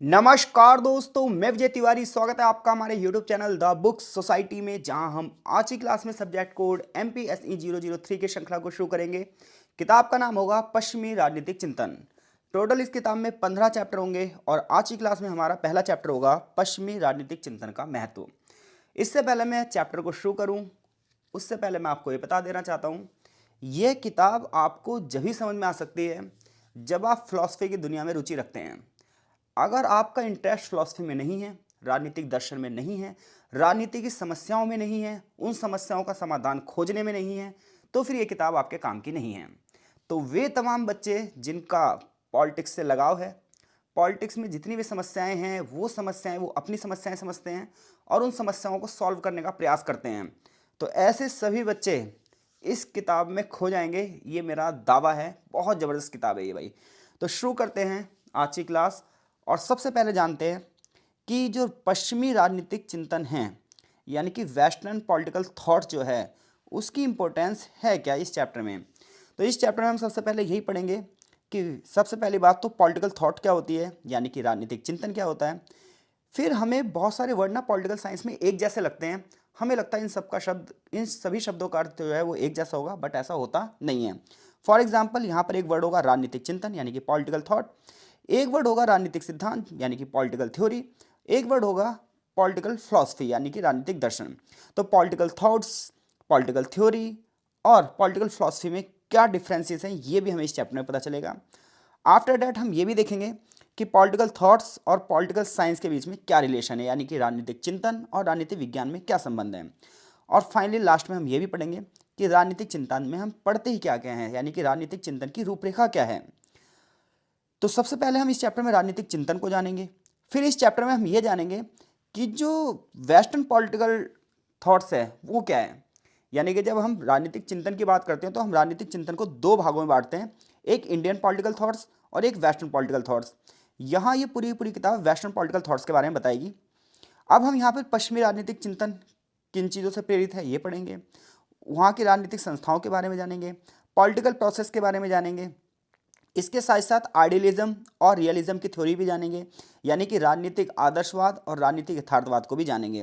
नमस्कार दोस्तों, मैं विजय तिवारी। स्वागत है आपका हमारे YouTube channel the book society में, जहां हम आज की क्लास में सब्जेक्ट कोड MPSE 003 की श्रृंखला को शुरू करेंगे। किताब का नाम होगा पश्चिमी राजनीतिक चिंतन। टोटल इस किताब में 15 चैप्टर होंगे और आज की क्लास में हमारा पहला चैप्टर होगा पश्चिमी राजनीतिक चिंतन का महत्व। इससे पहले मैं चैप्टर को शुरू करूँ, उससे पहले मैं आपको ये बता देना चाहता हूँ, यह किताब आपको जब भी समझ में आ सकती है जब आप फिलॉसफी की दुनिया में रुचि रखते हैं। अगर आपका इंटरेस्ट फिलॉसफी में नहीं है, राजनीतिक दर्शन में नहीं है, राजनीति की समस्याओं में नहीं है, उन समस्याओं का समाधान खोजने में नहीं है, तो फिर ये किताब आपके काम की नहीं है। तो वे तमाम बच्चे जिनका पॉलिटिक्स से लगाव है, पॉलिटिक्स में जितनी भी समस्याएं हैं वो समस्याएं वो अपनी समस्याएं समझते हैं और उन समस्याओं को सॉल्व करने का प्रयास करते हैं, तो ऐसे सभी बच्चे इस किताब में खो जाएंगे, ये मेरा दावा है। बहुत ज़बरदस्त किताब है ये भाई। तो शुरू करते हैं आज की क्लास। और सबसे पहले जानते हैं कि जो पश्चिमी राजनीतिक चिंतन है, यानी कि वेस्टर्न पॉलिटिकल थॉट जो है, उसकी इम्पोर्टेंस है क्या इस चैप्टर में। तो इस चैप्टर में हम सबसे पहले यही पढ़ेंगे कि सबसे पहली बात तो पॉलिटिकल थॉट क्या होती है, यानी कि राजनीतिक चिंतन क्या होता है। फिर हमें बहुत सारे वर्ड ना पॉलिटिकल साइंस में एक जैसे लगते हैं, हमें लगता है इन सभी शब्दों का अर्थ जो है वो एक जैसा होगा, बट ऐसा होता नहीं है। फॉर एग्जाम्पल, यहाँ पर एक वर्ड होगा राजनीतिक चिंतन यानी कि पॉलिटिकल थॉट, एक वर्ड होगा राजनीतिक सिद्धांत यानी कि पॉलिटिकल थ्योरी, एक वर्ड होगा पॉलिटिकल फिलॉसफी यानी कि राजनीतिक दर्शन। तो पॉलिटिकल थॉट्स, पॉलिटिकल थ्योरी और पॉलिटिकल फिलॉसफी में क्या डिफरेंसेस हैं, ये भी हमें इस चैप्टर में पता चलेगा। आफ्टर डैट हम ये भी देखेंगे कि पॉलिटिकल थॉट्स और पॉलिटिकल साइंस के बीच में क्या रिलेशन है, यानी कि राजनीतिक चिंतन और राजनीतिक विज्ञान में क्या संबंध है। और फाइनली लास्ट में हम ये भी पढ़ेंगे कि राजनीतिक चिंतन में हम पढ़ते ही क्या क्या हैं, यानी कि राजनीतिक चिंतन की रूपरेखा क्या है। तो सबसे पहले हम इस चैप्टर में राजनीतिक चिंतन को जानेंगे, फिर इस चैप्टर में हम ये जानेंगे कि जो वेस्टर्न पॉलिटिकल थॉट्स है वो क्या है। यानी कि जब हम राजनीतिक चिंतन की बात करते हैं तो हम राजनीतिक चिंतन को दो भागों में बांटते हैं, एक इंडियन पॉलिटिकल थॉट्स और एक वेस्टर्न पॉलिटिकल थॉट्स। यहाँ ये पूरी पूरी किताब वेस्टर्न पॉलिटिकल थॉट्स के बारे में बताएगी। अब हम यहाँ पर पश्चिमी राजनीतिक चिंतन किन चीज़ों से प्रेरित है ये पढ़ेंगे, वहाँ की राजनीतिक संस्थाओं के बारे में जानेंगे, पॉलिटिकल प्रोसेस के बारे में जानेंगे, इसके साथ साथ आइडियलिज्म और रियलिज्म की थ्योरी भी जानेंगे, यानी कि राजनीतिक आदर्शवाद और राजनीतिक यथार्थवाद को भी जानेंगे।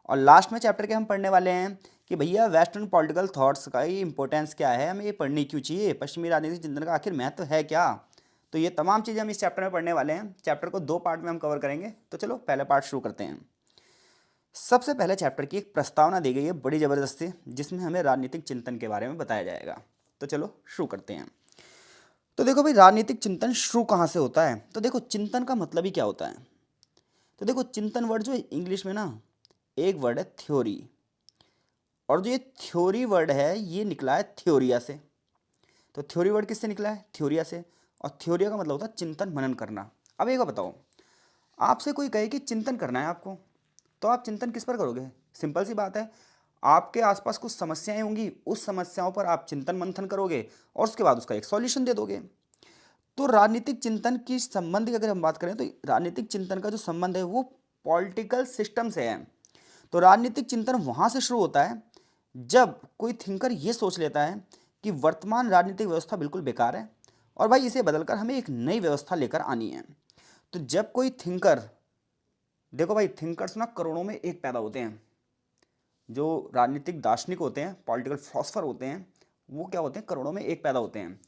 और लास्ट में चैप्टर के हम पढ़ने वाले हैं कि भैया वेस्टर्न पॉलिटिकल थॉट्स का ही इंपॉर्टेंस क्या है, हमें ये पढ़नी क्यों चाहिए, पश्चिमी राजनीतिक चिंतन का आखिर महत्व है क्या। तो ये तमाम चीज़ें हम इस चैप्टर में पढ़ने वाले हैं। चैप्टर को दो पार्ट में हम कवर करेंगे, तो चलो पहले पार्ट शुरू करते हैं। सबसे पहले चैप्टर की एक प्रस्तावना दी गई है बड़ी ज़बरदस्ती, जिसमें हमें राजनीतिक चिंतन के बारे में बताया जाएगा। तो चलो शुरू करते हैं। तो देखो भाई, राजनीतिक चिंतन शुरू कहाँ से होता है। तो देखो, चिंतन का मतलब ही क्या होता है। तो देखो, चिंतन वर्ड जो है इंग्लिश में ना एक वर्ड है थ्योरी, और जो ये थ्योरी वर्ड है ये निकला है थ्योरिया से। तो थ्योरी वर्ड किससे निकला है, थ्योरिया से। और थ्योरिया का मतलब होता है चिंतन मनन करना। अब एक बताओ, आपसे कोई कहे कि चिंतन करना है आपको, तो आप चिंतन किस पर करोगे। सिंपल सी बात है, आपके आसपास कुछ समस्याएं होंगी, उस समस्याओं पर आप चिंतन मंथन करोगे और उसके बाद उसका एक सॉल्यूशन दे दोगे। तो राजनीतिक चिंतन की संबंध की अगर हम बात करें तो राजनीतिक चिंतन का जो संबंध है वो पॉलिटिकल सिस्टम से है। तो राजनीतिक चिंतन वहाँ से शुरू होता है जब कोई थिंकर ये सोच लेता है कि वर्तमान राजनीतिक व्यवस्था बिल्कुल बेकार है और भाई इसे बदलकर हमें एक नई व्यवस्था लेकर आनी है। तो जब कोई थिंकर, देखो भाई, थिंकर्स ना करोड़ों में एक पैदा होते हैं। जो राजनीतिक दार्शनिक होते हैं, पॉलिटिकल फिलोसफर होते हैं, वो क्या होते हैं, करोड़ों में एक पैदा होते हैं।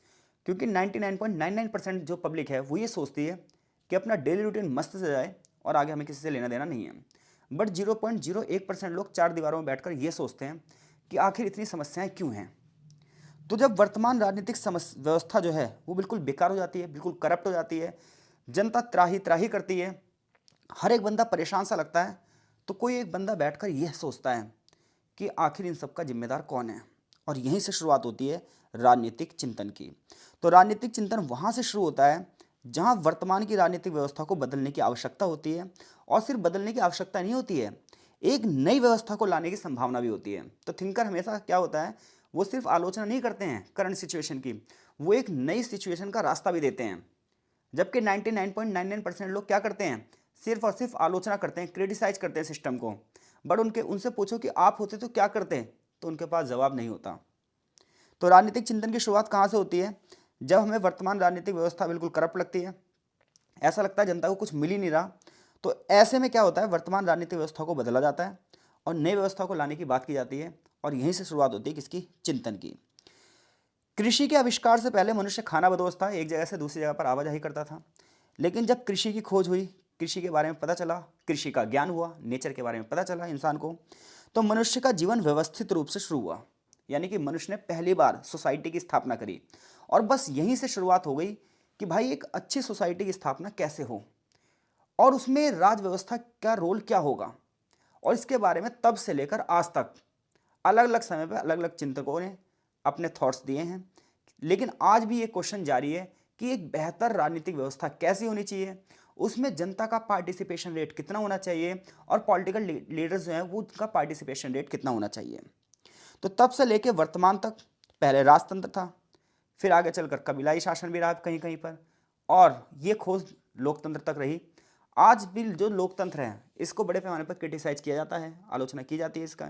क्योंकि 99.99% जो पब्लिक है वो ये सोचती है कि अपना डेली रूटीन मस्त से जाए और आगे हमें किसी से लेना देना नहीं है। बट 0.01% लोग चार दीवारों में बैठकर ये सोचते हैं कि आखिर इतनी समस्याएं क्यों हैं। तो जब वर्तमान राजनीतिक व्यवस्था जो है वो बिल्कुल बेकार हो जाती है, बिल्कुल करप्ट हो जाती है, जनता त्राही त्राही करती है, हर एक बंदा परेशान सा लगता है, तो कोई एक बंदा बैठकर यह सोचता है कि आखिर इन सब का जिम्मेदार कौन है। और यहीं से शुरुआत होती है राजनीतिक चिंतन की। तो राजनीतिक चिंतन वहाँ से शुरू होता है जहाँ वर्तमान की राजनीतिक व्यवस्था को बदलने की आवश्यकता होती है, और सिर्फ बदलने की आवश्यकता नहीं होती है, एक नई व्यवस्था को लाने की संभावना भी होती है। तो थिंकर हमेशा क्या होता है, वो सिर्फ आलोचना नहीं करते हैं करंट सिचुएशन की, वो एक नई सिचुएशन का रास्ता भी देते हैं। जबकि 99.99% लोग क्या करते हैं, सिर्फ और सिर्फ आलोचना करते हैं, क्रिटिसाइज करते हैं सिस्टम को। बट उनसे पूछो कि आप होते तो क्या करते, तो उनके पास जवाब नहीं होता। तो राजनीतिक चिंतन की शुरुआत कहाँ से होती है, जब हमें वर्तमान राजनीतिक व्यवस्था बिल्कुल करप्ट लगती है, ऐसा लगता है जनता को कुछ मिल ही नहीं रहा। तो ऐसे में क्या होता है, वर्तमान राजनीतिक व्यवस्था को बदला जाता है और नई व्यवस्था को लाने की बात की जाती है, और यहीं से शुरुआत होती है किसकी, चिंतन की। कृषि के आविष्कार से पहले मनुष्य खाना बदोश था, एक जगह से दूसरी जगह पर आवाजाही करता था। लेकिन जब कृषि की खोज हुई, कृषि के बारे में पता चला, कृषि का ज्ञान हुआ, नेचर के बारे में पता चला इंसान को, तो मनुष्य का जीवन व्यवस्थित रूप से शुरू हुआ। यानी कि मनुष्य ने पहली बार सोसाइटी की स्थापना करी, और बस यहीं से शुरुआत हो गई कि भाई एक अच्छी सोसाइटी की स्थापना कैसे हो और उसमें राज व्यवस्था का रोल क्या होगा। और इसके बारे में तब से लेकर आज तक अलग अलग समय पर अलग अलग चिंतकों ने अपने थॉट्स दिए हैं। लेकिन आज भी ये क्वेश्चन जारी है कि एक बेहतर राजनीतिक व्यवस्था कैसी होनी चाहिए, उसमें जनता का पार्टिसिपेशन रेट कितना होना चाहिए, और पॉलिटिकल लीडर्स जो हैं वो उनका पार्टिसिपेशन रेट कितना होना चाहिए। तो तब से लेकर वर्तमान तक पहले राजतंत्र था, फिर आगे चलकर कबीलाई शासन भी रहा कहीं कहीं पर, और ये खोज लोकतंत्र तक रही। आज भी जो लोकतंत्र है इसको बड़े पैमाने पर क्रिटिसाइज किया जाता है, आलोचना की जाती है इसका,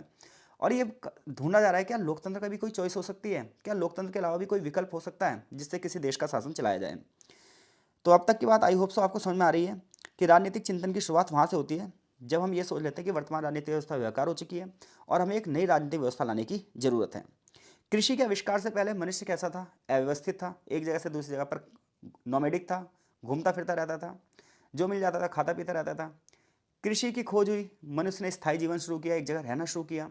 और ये ढूंढा जा रहा है क्या लोकतंत्र का भी कोई चॉइस हो सकती है, क्या लोकतंत्र के अलावा भी कोई विकल्प हो सकता है जिससे किसी देश का शासन चलाया जाए। तो अब तक की बात आई होप सो आपको समझ में आ रही है कि राजनीतिक चिंतन की शुरुआत वहाँ से होती है जब हम ये सोच लेते हैं कि वर्तमान राजनीतिक व्यवस्था बेकार हो चुकी है और हमें एक नई राजनीतिक व्यवस्था लाने की जरूरत है। कृषि के आविष्कार से पहले मनुष्य कैसा था, अव्यवस्थित था, एक जगह से दूसरी जगह पर नोमैडिक था, घूमता फिरता रहता था, जो मिल जाता था खाता पीता रहता था। कृषि की खोज हुई, मनुष्य ने स्थायी जीवन शुरू किया, एक जगह रहना शुरू किया,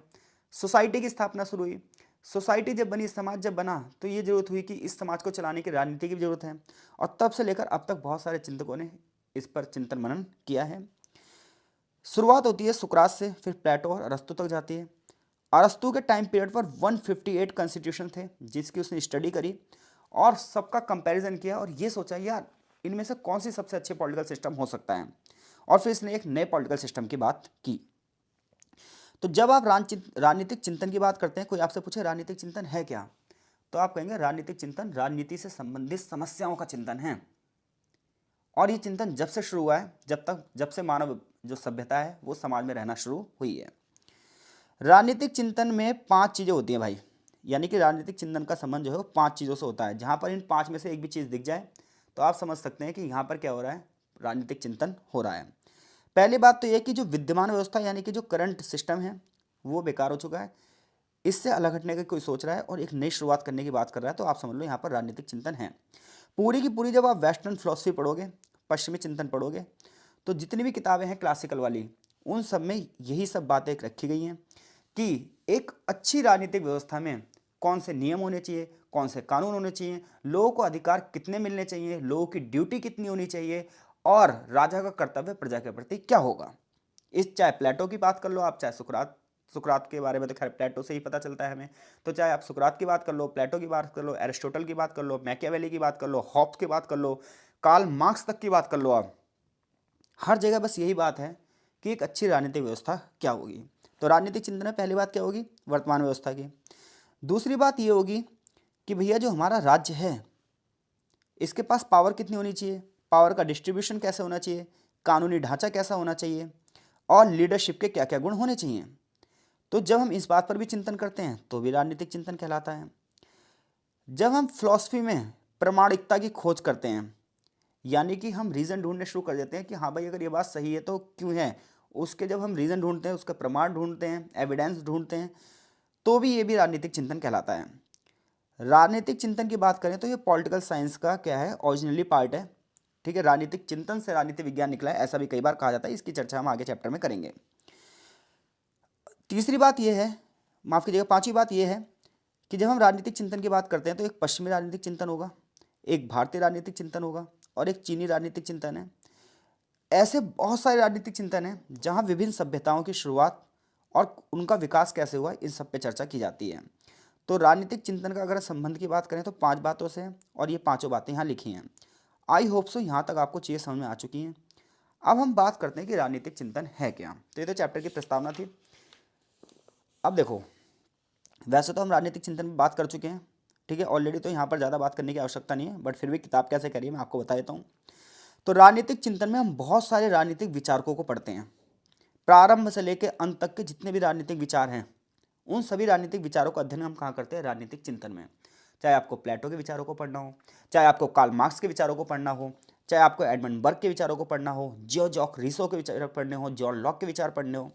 सोसाइटी की स्थापना शुरू हुई। सोसाइटी जब बनी, समाज जब बना, तो ये जरूरत हुई कि इस समाज को चलाने की राजनीति की भी जरूरत है, और तब से लेकर अब तक बहुत सारे चिंतकों ने इस पर चिंतन मनन किया है। शुरुआत होती है सुकरात से, फिर प्लेटो और अरस्तु तक जाती है। अरस्तु के टाइम पीरियड पर 158 कॉन्स्टिट्यूशन थे जिसकी उसने स्टडी करी और सबका कंपैरिजन किया, और ये सोचा यार इनमें से कौन सी सबसे अच्छे पॉलिटिकल सिस्टम हो सकता है, और फिर इसने एक नए पॉलिटिकल सिस्टम की बात की। तो जब आप राजनीतिक चिंतन की बात करते हैं, कोई आपसे पूछे राजनीतिक चिंतन है क्या, तो आप कहेंगे राजनीतिक चिंतन राजनीति से संबंधित समस्याओं का चिंतन है। और ये चिंतन जब से शुरू हुआ है, जब से मानव जो सभ्यता है वो समाज में रहना शुरू हुई है। राजनीतिक चिंतन में 5 चीज़ें होती हैं भाई, यानी कि राजनीतिक चिंतन का संबंध जो है वो 5 चीज़ों से होता है। जहाँ पर इन 5 में से एक भी चीज़ दिख जाए तो आप समझ सकते हैं कि यहाँ पर क्या हो रहा है, राजनीतिक चिंतन हो रहा है। पहली बात तो ये कि जो विद्यमान व्यवस्था यानी कि जो करंट सिस्टम है वो बेकार हो चुका है, इससे अलग हटने की कोई सोच रहा है और एक नई शुरुआत करने की बात कर रहा है, तो आप समझ लो यहाँ पर राजनीतिक चिंतन है। पूरी की पूरी जब आप वेस्टर्न फिलॉसफी पढ़ोगे, पश्चिमी चिंतन पढ़ोगे, तो जितनी भी किताबें हैं क्लासिकल वाली, उन सब में यही सब बातें रखी गई हैं कि एक अच्छी राजनीतिक व्यवस्था में कौन से नियम होने चाहिए, कौन से कानून होने चाहिए, लोगों को अधिकार कितने मिलने चाहिए, लोगों की ड्यूटी कितनी होनी चाहिए, और राजा का कर्तव्य प्रजा के प्रति क्या होगा। इस चाहे प्लेटो की बात कर लो आप, चाहे सुकरात के बारे में तो खैर प्लेटो से ही पता चलता है हमें, तो चाहे आप सुकरात की बात कर लो, प्लेटो की बात कर लो, एरिस्टोटल की बात कर लो, मैकियावेली की बात कर लो, हॉब्स की बात कर लो, कार्ल मार्क्स तक की बात कर लो, आप हर जगह बस यही बात है कि एक अच्छी राजनीतिक व्यवस्था क्या होगी। तो राजनीतिक चिंतन में पहली बात क्या होगी, वर्तमान व्यवस्था की। दूसरी बात ये होगी कि भैया जो हमारा राज्य है इसके पास पावर कितनी होनी चाहिए, पावर का डिस्ट्रीब्यूशन कैसे होना चाहिए, कानूनी ढांचा कैसा होना चाहिए, और लीडरशिप के क्या क्या गुण होने चाहिए। तो जब हम इस बात पर भी चिंतन करते हैं तो भी राजनीतिक चिंतन कहलाता है। जब हम फिलॉसफी में प्रमाणिकता की खोज करते हैं, यानी कि हम रीज़न ढूंढने शुरू कर देते हैं कि हाँ भाई अगर ये बात सही है तो क्यों है, उसके जब हम रीज़न ढूंढते हैं, उसके प्रमाण ढूंढते हैं, एविडेंस ढूंढते हैं, तो भी ये भी राजनीतिक चिंतन कहलाता है। राजनीतिक चिंतन की बात करें तो ये पॉलिटिकल साइंस का क्या है, ओरिजिनली पार्ट है। ठीक है, राजनीतिक चिंतन से राजनीति विज्ञान निकला है, ऐसा भी कई बार कहा जाता है, इसकी चर्चा हम आगे चैप्टर में करेंगे। तीसरी बात यह है, माफ़ कीजिएगा, पांचवी बात यह है कि जब हम राजनीतिक चिंतन की बात करते हैं तो एक पश्चिमी राजनीतिक चिंतन होगा, एक भारतीय राजनीतिक चिंतन होगा, और एक चीनी राजनीतिक चिंतन है। ऐसे बहुत सारे राजनीतिक चिंतन हैं जहाँ विभिन्न सभ्यताओं की शुरुआत और उनका विकास कैसे हुआ इन सब पे चर्चा की जाती है। तो राजनीतिक चिंतन का अगर संबंध की बात करें तो 5 बातों से है, और ये पांचों बातें यहाँ लिखी हैं। आई होप सो यहाँ तक आपको चीज़ें समझ में आ चुकी हैं। अब हम बात करते हैं कि राजनीतिक चिंतन है क्या। तो ये तो चैप्टर की प्रस्तावना थी। अब देखो, वैसे तो हम राजनीतिक चिंतन में बात कर चुके हैं, ठीक है ऑलरेडी, तो यहाँ पर ज़्यादा बात करने की आवश्यकता नहीं है, बट फिर भी किताब कैसे कह रही है मैं आपको बता देता हूँ। तो राजनीतिक चिंतन में हम बहुत सारे राजनीतिक विचारकों को पढ़ते हैं। प्रारंभ से लेकर अंत तक के जितने भी राजनीतिक विचार हैं उन सभी राजनीतिक विचारों का अध्ययन हम कहाँ करते हैं, राजनीतिक चिंतन में। चाहे आपको प्लेटो के विचारों को पढ़ना हो, चाहे आपको कार्ल मार्क्स के विचारों को पढ़ना हो, चाहे आपको एडमंड बर्ग के विचारों को पढ़ना हो, जॉक रूसो के विचार पढ़ने हो, जॉन लॉक के विचार पढ़ने हो।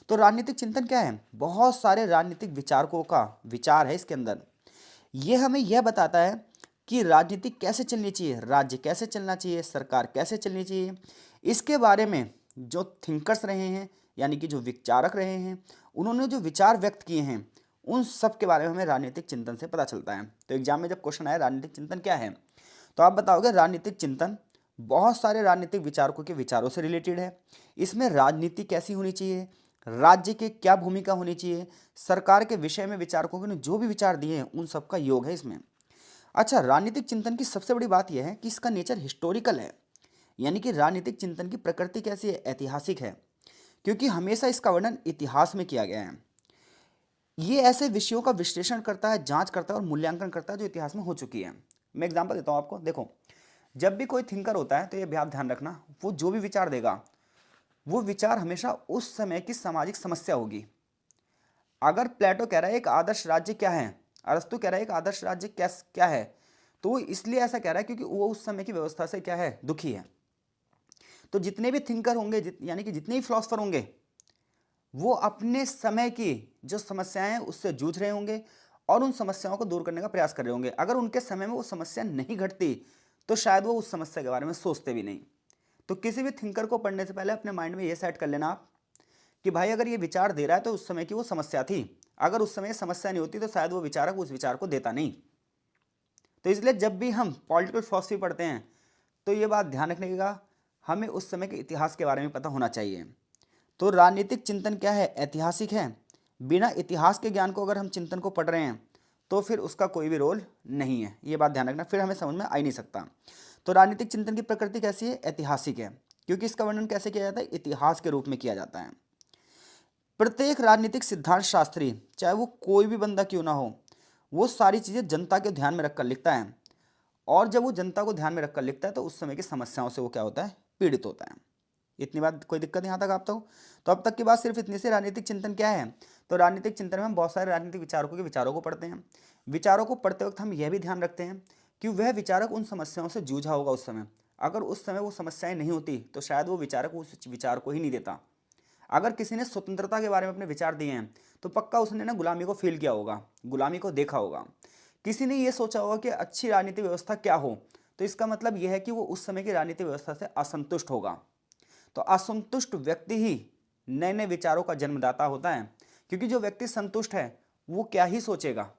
तो राजनीतिक चिंतन क्या है? बहुत सारे राजनीतिक विचारकों का विचार है इसके अंदर। ये हमें यह बताता है कि राजनीति कैसे चलनी चाहिए, राज्य कैसे चलना चाहिए, सरकार कैसे चलनी चाहिए। इसके बारे में जो थिंकर्स रहे हैं, यानी कि जो विचारक रहे हैं, उन्होंने जो विचार व्यक्त किए हैं, उन सब के बारे में हमें राजनीतिक चिंतन से पता चलता है। तो एग्जाम में जब क्वेश्चन आए राजनीतिक चिंतन क्या है, तो आप बताओगे राजनीतिक चिंतन बहुत सारे राजनीतिक विचारकों के विचारों से रिलेटेड है। इसमें राजनीति कैसी होनी चाहिए, राज्य की क्या भूमिका होनी चाहिए, सरकार के विषय में विचारकों ने जो भी विचार दिए हैं उन सब का योग है इसमें। अच्छा, राजनीतिक चिंतन की सबसे बड़ी बात यह है कि इसका नेचर हिस्टोरिकल है, यानी कि राजनीतिक चिंतन की प्रकृति कैसी है, ऐतिहासिक है, क्योंकि हमेशा इसका वर्णन इतिहास में किया गया है। ये ऐसे विषयों का विश्लेषण करता है, जांच करता है और मूल्यांकन करता है जो इतिहास में हो चुकी है। मैं एग्जांपल देता हूं आपको। देखो, जब भी कोई थिंकर होता है तो ये भी आप ध्यान रखना, वो जो भी विचार देगा वो विचार हमेशा उस समय की सामाजिक समस्या होगी। अगर प्लेटो कह रहा है एक आदर्श राज्य क्या है, अरस्तु कह रहा है एक आदर्श राज्य क्या है, तो वो इसलिए ऐसा कह रहा है क्योंकि वो उस समय की व्यवस्था से क्या है, दुखी है। तो जितने भी थिंकर होंगे, यानी कि जितने भी फिलोसफर होंगे, वो अपने समय की जो समस्याएं हैं उससे जूझ रहे होंगे और उन समस्याओं को दूर करने का प्रयास कर रहे होंगे। अगर उनके समय में वो समस्या नहीं घटती तो शायद वो उस समस्या के बारे में सोचते भी नहीं। तो किसी भी थिंकर को पढ़ने से पहले अपने माइंड में ये सेट कर लेना आप कि भाई अगर ये विचार दे रहा है तो उस समय की वो समस्या थी, अगर उस समय समस्या नहीं होती तो शायद वो विचारक उस विचार को देता नहीं। तो इसलिए जब भी हम पॉलिटिकल फिलॉसफी पढ़ते हैं तो ये बात ध्यान रखने का, हमें उस समय के इतिहास के बारे में पता होना चाहिए। तो राजनीतिक चिंतन क्या है, ऐतिहासिक है। बिना इतिहास के ज्ञान को अगर हम चिंतन को पढ़ रहे हैं तो फिर उसका कोई भी रोल नहीं है, ये बात ध्यान रखना, फिर हमें समझ में आ ही नहीं सकता। तो राजनीतिक चिंतन की प्रकृति कैसी है, ऐतिहासिक है, क्योंकि इसका वर्णन कैसे किया जाता है, इतिहास के रूप में किया जाता है। प्रत्येक राजनीतिक सिद्धांत शास्त्री, चाहे वो कोई भी बंदा क्यों ना हो, वो सारी चीज़ें जनता के ध्यान में रखकर लिखता है, और जब वो जनता को ध्यान में रखकर लिखता है तो उस समय की समस्याओं से वो क्या होता है, पीड़ित होता है। इतनी बात, कोई दिक्कत यहाँ तक आप तो अब तक की बात सिर्फ इतनी सी। राजनीतिक चिंतन क्या है, तो राजनीतिक चिंतन में हम बहुत सारे राजनीतिक विचारकों के विचारों को पढ़ते हैं। विचारों को पढ़ते वक्त हम यह भी ध्यान रखते हैं कि वह विचारक उन समस्याओं से जूझा होगा उस समय। अगर उस समय वो समस्याएं नहीं होती तो शायद वो विचारक उस विचार को ही नहीं देता। अगर किसी ने स्वतंत्रता के बारे में अपने विचार दिए हैं तो पक्का उसने ना गुलामी को फील किया होगा, गुलामी को देखा होगा। किसी ने ये सोचा होगा कि अच्छी राजनीतिक व्यवस्था क्या हो, तो इसका मतलब यह है कि वो उस समय की राजनीतिक व्यवस्था से असंतुष्ट होगा। तो असंतुष्ट व्यक्ति ही नए नए विचारों का जन्मदाता होता है, क्योंकि जो व्यक्ति संतुष्ट है वो क्या ही सोचेगा।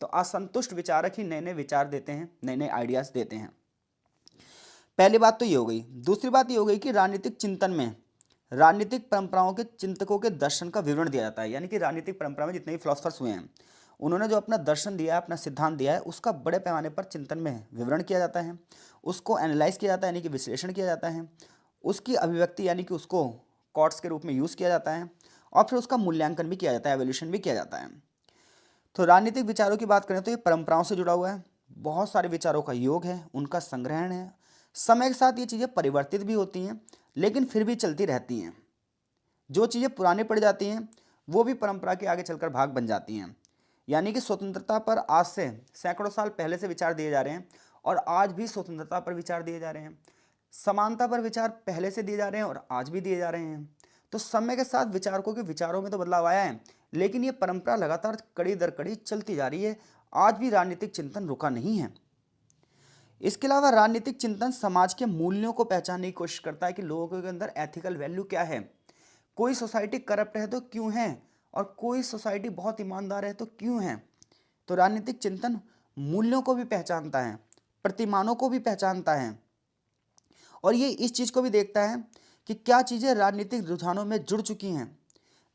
तो असंतुष्ट विचारक ही नए नए विचार देते हैं, नए नए आइडियाज देते हैं। पहली बात तो ये हो गई। दूसरी बात ये हो गई कि राजनीतिक चिंतन में राजनीतिक परंपराओं के चिंतकों के दर्शन का विवरण दिया जाता है, यानी कि राजनीतिक परंपरा में जितने भी फिलोसफर्स हुए हैं उन्होंने जो अपना दर्शन दिया है, अपना सिद्धांत दिया है, उसका बड़े पैमाने पर चिंतन में विवरण किया जाता है, उसको एनालाइज किया जाता है, यानी कि विश्लेषण किया जाता है, उसकी अभिव्यक्ति यानी कि उसको कॉर्ड्स के रूप में यूज़ किया जाता है, और फिर उसका मूल्यांकन भी किया जाता है, एवोल्यूशन भी किया जाता है। तो राजनीतिक विचारों की बात करें तो ये परंपराओं से जुड़ा हुआ है, बहुत सारे विचारों का योग है, उनका संग्रहण है। समय के साथ ये चीज़ें परिवर्तित भी होती हैं लेकिन फिर भी चलती रहती हैं। जो चीज़ें पुरानी पड़ जाती हैं वो भी परंपरा के आगे चलकर भाग बन जाती हैं। यानी कि स्वतंत्रता पर आज से सैकड़ों साल पहले से विचार दिए जा रहे हैं और आज भी स्वतंत्रता पर विचार दिए जा रहे हैं। समानता पर विचार पहले से दिए जा रहे हैं और आज भी दिए जा रहे हैं। तो समय के साथ विचारकों के विचारों में तो बदलाव आया है, लेकिन ये परंपरा लगातार कड़ी दर कड़ी चलती जा रही है। आज भी राजनीतिक चिंतन रुका नहीं है। इसके अलावा राजनीतिक चिंतन समाज के मूल्यों को पहचानने की कोशिश करता है कि लोगों के अंदर एथिकल वैल्यू क्या है। कोई सोसाइटी करप्ट है तो क्यों है, और कोई सोसाइटी बहुत ईमानदार है तो क्यों है। तो राजनीतिक चिंतन मूल्यों को भी पहचानता है, प्रतिमानों को भी पहचानता है, और ये इस चीज़ को भी देखता है कि क्या चीज़ें राजनीतिक रुझानों में जुड़ चुकी हैं।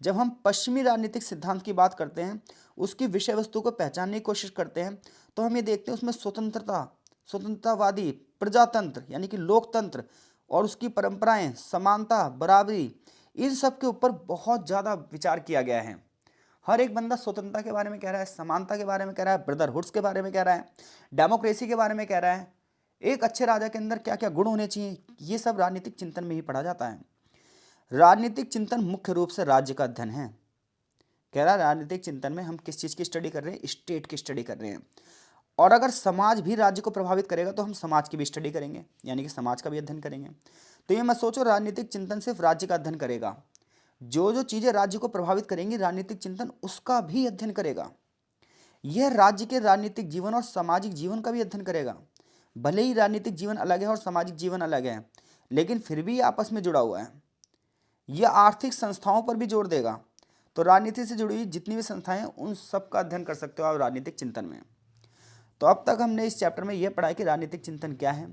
जब हम पश्चिमी राजनीतिक सिद्धांत की बात करते हैं, उसकी विषय वस्तु को पहचानने की कोशिश करते हैं, तो हम ये देखते हैं उसमें स्वतंत्रता, स्वतंत्रतावादी, प्रजातंत्र यानी कि लोकतंत्र और उसकी परंपराएं, समानता, बराबरी, इन सब के ऊपर बहुत ज़्यादा विचार किया गया है। हर एक बंदा स्वतंत्रता के बारे में कह रहा है, समानता के बारे में कह रहा है, ब्रदरहुड्स के बारे में कह रहा है, डेमोक्रेसी के बारे में कह रहा है, एक अच्छे राजा के अंदर क्या क्या गुण होने चाहिए, ये सब राजनीतिक चिंतन में ही पढ़ा जाता है। राजनीतिक चिंतन मुख्य रूप से राज्य का अध्ययन है। कह रहा है राजनीतिक चिंतन में हम किस चीज़ की स्टडी कर रहे हैं, स्टेट की स्टडी कर रहे हैं। और अगर समाज भी राज्य को प्रभावित करेगा तो हम समाज की भी स्टडी करेंगे, यानी कि समाज का भी अध्ययन करेंगे। तो ये मत सोचो राजनीतिक चिंतन सिर्फ राज्य का अध्ययन करेगा, जो जो चीजें राज्य को प्रभावित करेंगी राजनीतिक चिंतन उसका भी अध्ययन करेगा। यह राज्य के राजनीतिक जीवन और सामाजिक जीवन का भी अध्ययन करेगा। भले ही राजनीतिक जीवन अलग है और सामाजिक जीवन अलग है, लेकिन फिर भी आपस में जुड़ा हुआ है। यह आर्थिक संस्थाओं पर भी जोर देगा। तो राजनीति से जुड़ी हुई जितनी भी संस्थाएं हैं उन सब का अध्ययन कर सकते हो आप राजनीतिक चिंतन में। तो अब तक हमने इस चैप्टर में यह पढ़ा है कि राजनीतिक चिंतन क्या है।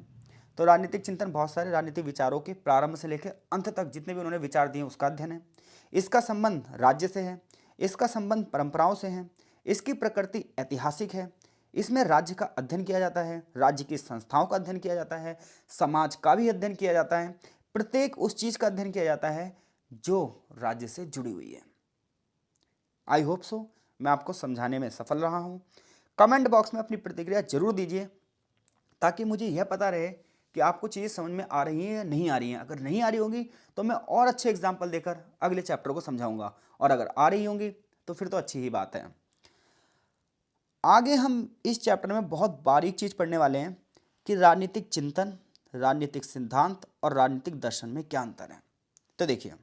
तो राजनीतिक चिंतन बहुत सारे राजनीतिक विचारों के प्रारंभ से लेकर अंत तक जितने भी उन्होंने विचार दिए उसका अध्ययन है। इसका संबंध राज्य से है, इसका संबंध परंपराओं से है, इसकी प्रकृति ऐतिहासिक है, इसमें राज्य का अध्ययन किया जाता है, राज्य की संस्थाओं का अध्ययन किया जाता है, समाज का भी अध्ययन किया जाता है, प्रत्येक उस चीज का अध्ययन किया जाता है जो राज्य से जुड़ी हुई है। आई होप सो मैं आपको समझाने में सफल रहा हूं। कमेंट बॉक्स में अपनी प्रतिक्रिया जरूर दीजिए ताकि मुझे यह पता रहे कि आपको चीज़ें समझ में आ रही हैं या नहीं आ रही हैं। अगर नहीं आ रही होंगी तो मैं और अच्छे एग्जाम्पल देकर अगले चैप्टर को समझाऊंगा, और अगर आ रही होंगी तो फिर तो अच्छी ही बात है। आगे हम इस चैप्टर में बहुत बारीक चीज़ पढ़ने वाले हैं कि राजनीतिक चिंतन, राजनीतिक सिद्धांत और राजनीतिक दर्शन में क्या अंतर है। तो देखिए,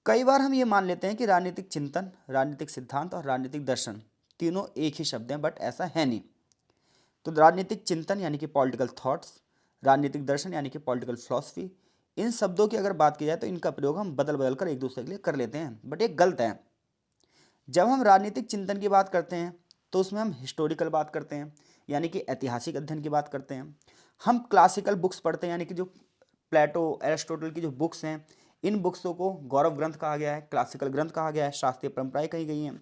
कई बार हम ये मान लेते हैं कि राजनीतिक चिंतन, राजनीतिक सिद्धांत और राजनीतिक दर्शन तीनों एक ही शब्द हैं, बट ऐसा है नहीं। तो राजनीतिक चिंतन यानी कि पॉलिटिकल थॉट्स, राजनीतिक दर्शन यानी कि पॉलिटिकल फिलॉसफी, इन शब्दों की अगर बात की जाए तो इनका प्रयोग हम बदल बदल कर एक दूसरे के लिए कर लेते हैं, बट ये गलत है। जब हम राजनीतिक चिंतन की बात करते हैं तो उसमें हम हिस्टोरिकल बात करते हैं, यानी कि ऐतिहासिक अध्ययन की बात करते हैं। हम क्लासिकल बुक्स पढ़ते हैं, यानी कि जो प्लेटो, एरिस्टोटल की जो बुक्स हैं, इन बुक्सों को गौरव ग्रंथ कहा गया है, क्लासिकल ग्रंथ कहा गया है, शास्त्रीय परंपराएं कही गई हैं।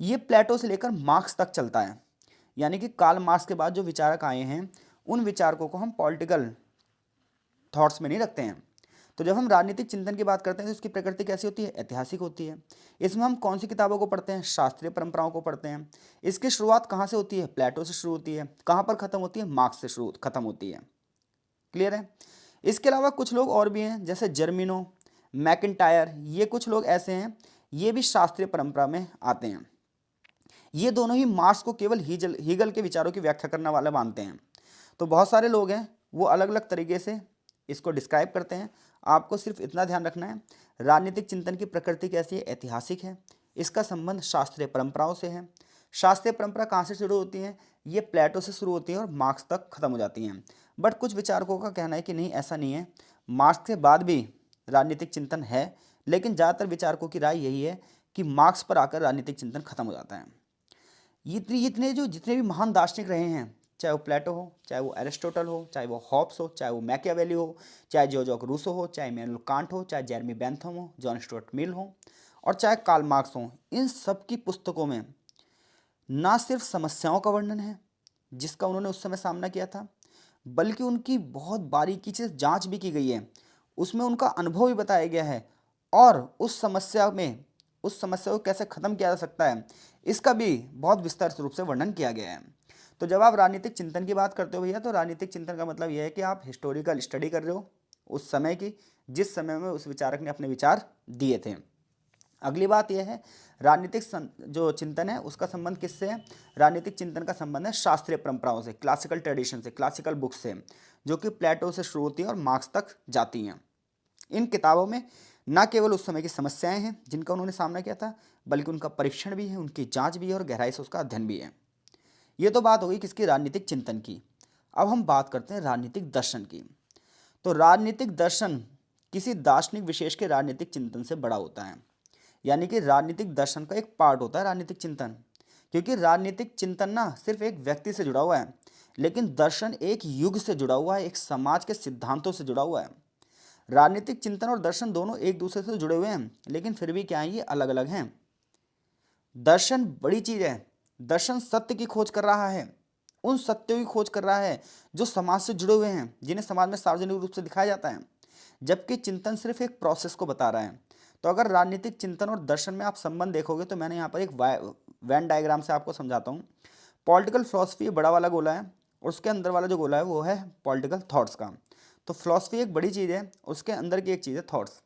ये प्लेटो से लेकर मार्क्स तक चलता है, यानी कि कार्ल मार्क्स के बाद जो विचारक आए हैं उन विचारकों को हम पॉलिटिकल थॉट्स में नहीं रखते हैं। तो जब हम राजनीतिक चिंतन की बात करते हैं तो इसकी प्रकृति कैसी होती है? ऐतिहासिक होती है। इसमें हम कौन सी किताबों को पढ़ते हैं? शास्त्रीय परंपराओं को पढ़ते हैं। इसकी शुरुआत कहाँ से होती है? प्लेटो से शुरू होती है। कहाँ पर खत्म होती है? मार्क्स से शुरू खत्म होती है। क्लियर है? इसके अलावा कुछ लोग और भी हैं, जैसे जर्मिनो, मैकिंटायर, ये कुछ लोग ऐसे हैं, ये भी शास्त्रीय परंपरा में आते हैं। ये दोनों ही मार्क्स को केवल हीगल के विचारों की व्याख्या करने वाले मानते हैं। तो बहुत सारे लोग हैं वो अलग अलग तरीके से इसको डिस्क्राइब करते हैं। आपको सिर्फ इतना ध्यान रखना है, राजनीतिक चिंतन की प्रकृति कैसी है? ऐतिहासिक है। इसका संबंध शास्त्रीय परंपराओं से है। शास्त्रीय परंपरा कहाँ से शुरू होती है? ये प्लेटो से शुरू होती है और मार्क्स तक खत्म हो जाती हैं। बट कुछ विचारकों का कहना है कि नहीं, ऐसा नहीं है, मार्क्स के बाद भी राजनीतिक चिंतन है, लेकिन ज़्यादातर विचारकों की राय यही है कि मार्क्स पर आकर राजनीतिक चिंतन खत्म हो जाता है। जितने भी महान दार्शनिक रहे हैं, चाहे वो प्लेटो हो, चाहे वो एरिस्टोटल हो, चाहे वो हॉब्स हो, चाहे वो मैकियावेली हो, चाहे जॉन रूसो हो, चाहे इमैनुअल कांट हो, चाहे जेरेमी बेंथम हो, जॉन स्टुअर्ट मिल हो, और चाहे कार्ल मार्क्स हो, इन सब की पुस्तकों में ना सिर्फ समस्याओं का वर्णन है जिसका उन्होंने उस समय सामना किया था, बल्कि उनकी बहुत बारीकी से जांच भी की गई है। उसमें उनका अनुभव भी बताया गया है, और उस समस्या को कैसे खत्म किया जा सकता है इसका भी बहुत विस्तार रूप से वर्णन किया गया है। तो जब आप राजनीतिक चिंतन की बात करते हो भैया, तो राजनीतिक चिंतन का मतलब यह है कि आप हिस्टोरिकल स्टडी कर रहे हो उस समय की, जिस समय में उस विचारक ने अपने विचार दिए थे। अगली बात यह है, राजनीतिक जो चिंतन है उसका संबंध किससे है? राजनीतिक चिंतन का संबंध है शास्त्रीय परंपराओं से, क्लासिकल ट्रेडिशन से, क्लासिकल बुक्स से, जो कि प्लेटो से शुरू होती है और मार्क्स तक जाती हैं। इन किताबों में न केवल उस समय की समस्याएं हैं जिनका उन्होंने सामना किया था, बल्कि उनका परीक्षण भी है, उनकी जांच भी है और गहराई से उसका अध्ययन भी है। ये तो बात होगी किसकी? राजनीतिक चिंतन की। अब हम बात करते हैं राजनीतिक दर्शन की। तो राजनीतिक दर्शन किसी दार्शनिक विशेष के राजनीतिक चिंतन से बड़ा होता है, यानी कि राजनीतिक दर्शन का एक पार्ट होता है राजनीतिक चिंतन। क्योंकि राजनीतिक चिंतन ना सिर्फ एक व्यक्ति से जुड़ा हुआ है, लेकिन दर्शन एक युग से जुड़ा हुआ है, एक समाज के सिद्धांतों से जुड़ा हुआ है। राजनीतिक चिंतन और दर्शन दोनों एक दूसरे से जुड़े हुए हैं, लेकिन फिर भी क्या है, ये अलग अलग हैं। दर्शन बड़ी चीज है। दर्शन सत्य की खोज कर रहा है, उन सत्यों की खोज कर रहा है जो समाज से जुड़े हुए हैं, जिन्हें समाज में सार्वजनिक रूप से दिखाया जाता है, जबकि चिंतन सिर्फ एक प्रोसेस को बता रहा है। तो अगर राजनीतिक चिंतन और दर्शन में आप संबंध देखोगे तो मैंने यहाँ पर एक वेन डायग्राम से आपको समझाता हूँ। पॉलिटिकल फिलॉसफी बड़ा वाला गोला है, और उसके अंदर वाला जो गोला है वो है पॉलिटिकल थॉट्स का। तो फिलॉसफी एक बड़ी चीज़ है, उसके अंदर की एक चीज़ है थॉट्स।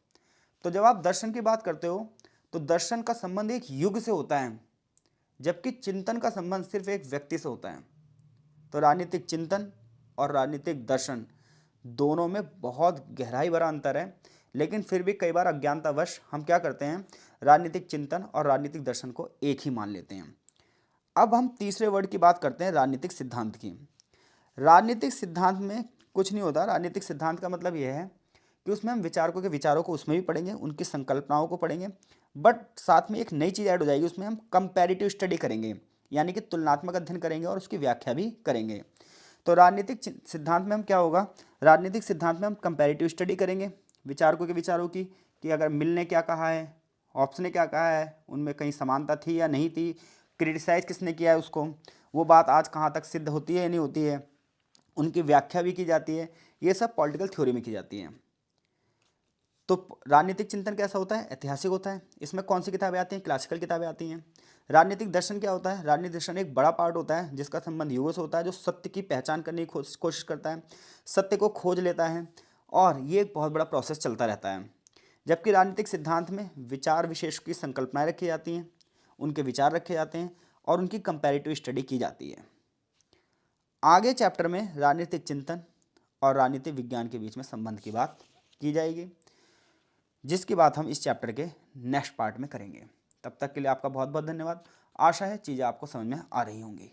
तो जब आप दर्शन की बात करते हो तो दर्शन का संबंध एक युग से होता है, जबकि चिंतन का संबंध सिर्फ एक व्यक्ति से होता है। तो राजनीतिक चिंतन और राजनीतिक दर्शन दोनों में बहुत गहराई भरा अंतर है, लेकिन फिर भी कई बार अज्ञानतावश हम क्या करते हैं, राजनीतिक चिंतन और राजनीतिक दर्शन को एक ही मान लेते हैं। अब हम तीसरे वर्ड की बात करते हैं, राजनीतिक सिद्धांत की। राजनीतिक सिद्धांत में कुछ नहीं होता। राजनीतिक सिद्धांत का मतलब यह है कि उसमें हम विचारकों के विचारों को उसमें भी पढ़ेंगे, उनकी संकल्पनाओं को पढ़ेंगे, बट साथ में एक नई चीज़ ऐड हो जाएगी, उसमें हम कंपैरेटिव स्टडी करेंगे, यानी कि तुलनात्मक अध्ययन करेंगे और उसकी व्याख्या भी करेंगे। तो राजनीतिक सिद्धांत में हम क्या होगा, राजनीतिक सिद्धांत में हम कंपैरेटिव स्टडी करेंगे विचारकों के विचारों की, कि अगर मिल ने क्या कहा है, हॉब्स ने क्या कहा है, उनमें कहीं समानता थी या नहीं थी, क्रिटिसाइज किसने किया है उसको, वो बात आज कहाँ तक सिद्ध होती है या नहीं होती है, उनकी व्याख्या भी की जाती है। ये सब पॉलिटिकल थ्योरी में की जाती है। तो राजनीतिक चिंतन कैसा होता है, ऐतिहासिक होता है। इसमें कौन सी किताबें आती हैं, क्लासिकल किताबें आती हैं। राजनीतिक दर्शन क्या होता है, राजनीतिक दर्शन एक बड़ा पार्ट होता है जिसका संबंध युगों से होता है, जो सत्य की पहचान करने की कोशिश करता है, सत्य को खोज लेता है, और ये एक बहुत बड़ा प्रोसेस चलता रहता है। जबकि राजनीतिक सिद्धांत में विचार विशेष की संकल्पनाएं रखी जाती हैं, उनके विचार रखे जाते हैं और उनकी कंपैरेटिव स्टडी की जाती है। आगे चैप्टर में राजनीतिक चिंतन और राजनीतिक विज्ञान के बीच में संबंध की बात की जाएगी, जिसकी बात हम इस चैप्टर के नेक्स्ट पार्ट में करेंगे। तब तक के लिए आपका बहुत बहुत धन्यवाद। आशा है चीज़ें आपको समझ में आ रही होंगी।